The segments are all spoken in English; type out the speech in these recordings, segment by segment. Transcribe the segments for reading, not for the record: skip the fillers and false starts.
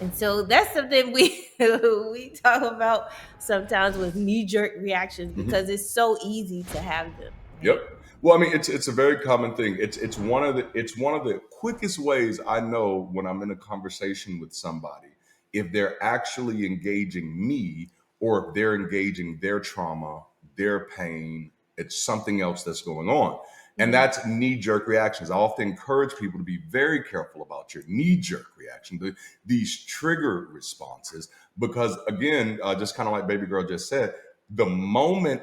And so that's something we we talk about sometimes with knee-jerk reactions because it's so easy to have them, Yep. right? Well, I mean, it's a very common thing. It's one of the quickest ways I know when I'm in a conversation with somebody if they're actually engaging me or if they're engaging their trauma, their pain. It's something else that's going on. And Mhm. that's knee-jerk reactions. I often encourage people to be very careful about your knee-jerk reaction, these trigger responses, because again, just kind of like baby girl just said, the moment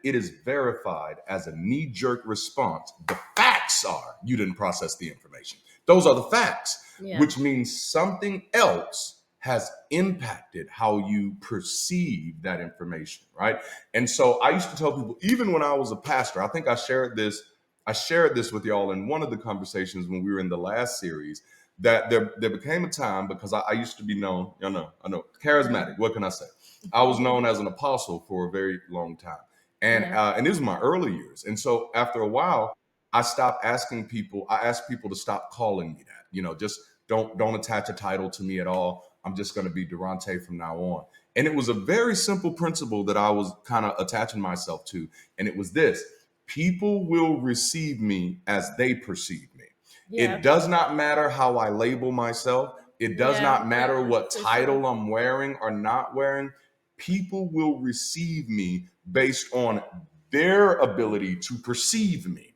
it is verified as a knee-jerk response, the facts are you didn't process the information. Those are the facts, Yeah. which means something else has impacted how you perceive that information, right? And so I used to tell people, even when I was a pastor, I think I shared this with y'all in one of the conversations when we were in the last series, that there became a time, because I used to be known, I know, charismatic. What can I say? I was known as an apostle for a very long time, and Yeah. and this was my early years. And so after a while, I stopped asking people. I asked people to stop calling me that. Just don't attach a title to me at all. I'm just going to be Darante from now on. And it was a very simple principle that I was kind of attaching myself to, and it was this: people will receive me as they perceive me. Yeah. It does not matter how I label myself. It does Yeah. not matter what For sure. title I'm wearing or not wearing. People will receive me based on their ability to perceive me.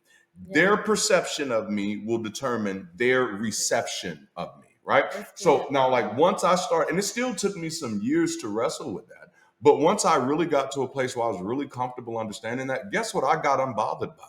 Their Yeah. perception of me will determine their reception of me, right? That's So good. now, like, once I start, and it still took me some years to wrestle with that, but once I really got to a place where I was really comfortable understanding that, guess what I got unbothered by?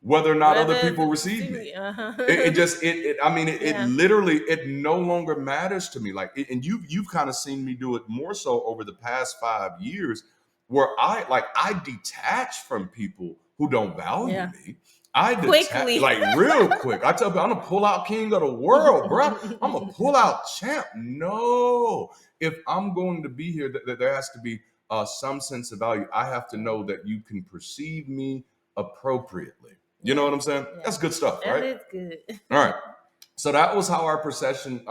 Whether or not other Whether people the receive me. see It just I mean, it yeah. literally, it no longer matters to me. Like, and you've kind of seen me do it more so over the past 5 years, where I detach from people who don't value Yeah. me. I detach, Quickly. like, real quick. I tell people I'm gonna pull out king of the world, bro. I'm gonna pull out champ. No, if I'm going to be here, that there has to be some sense of value. I have to know that you can perceive me appropriately. You know Yeah. what I'm saying? Yeah. That's good stuff, That right? is good. All right. So that was how our perception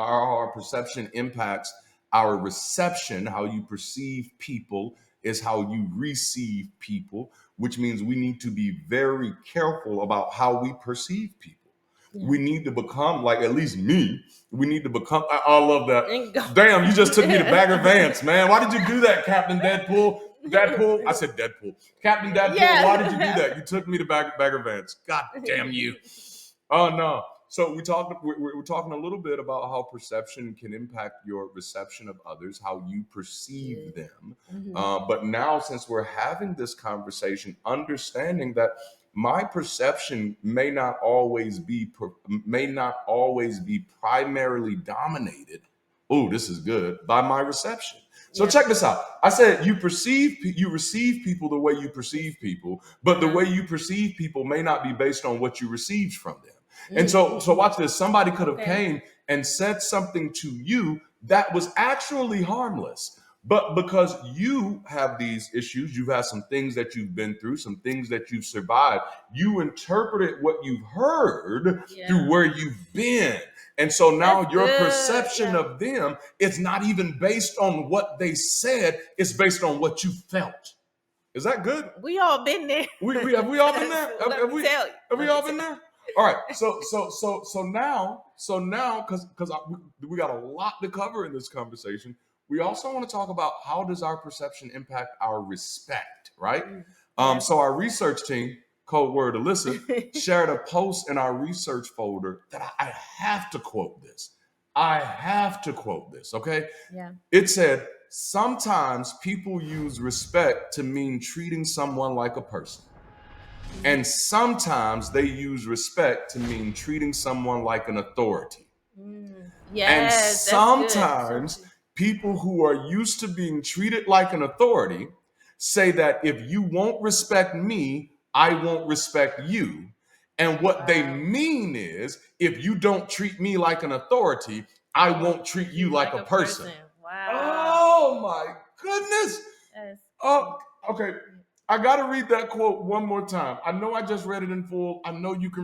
impacts our reception. How you perceive people is how you receive people, which means we need to be very careful about how we perceive people. Yeah. We need to become, like, at least me, we need to become. I love that. And go. Damn, you just took me to Bagger Vance, man. Why did you do that, Captain Deadpool? Deadpool. I said Deadpool. Captain Deadpool, why did you do Yeah. that? You took me to Bagger Vance. God damn you. Oh no. So we're talking a little bit about how perception can impact your reception of others, how you perceive Good. them. Mhm. But now, since we're having this conversation, understanding that my perception may not always be primarily dominated. Oh, this is good, by my reception. So Yeah. check this out. I said you receive people the way you perceive people, but the Uh-huh. way you perceive people may not be based on what you received from them. And so watch this. Somebody could have Okay. came and said something to you that was actually harmless. But because you have these issues, you've had some things that you've been through, some things that you've survived, you interpreted what you've heard Yeah. through where you've been. And so That's now your good. perception Yeah. of them is not even based on what they said, it's based on what you felt. Is that good? We all been there. Have we all been there? So Have, let have me we tell you. have we Let me all tell been there? All right. So now, because we got a lot to cover in this conversation. We also want to talk about how does our perception impact our respect, right? you. Yeah. So our research team, code word Alyssa, shared a post in our research folder that I have to quote this. I have to quote this. Okay. Yeah. It said, sometimes people use respect to mean treating someone like a person. And sometimes they use respect to mean treating someone like an authority. And Yes, that's good. So sometimes true. people who are used to being treated like an authority say that if you won't respect me, I won't respect you. And what they Wow. mean is, if you don't treat me like an authority, I I won't won't treat treat you you like like a a person. person. Wow. Oh my goodness. That's Oh, okay. I got to read that quote one more time. I know I just read it in full. I know you can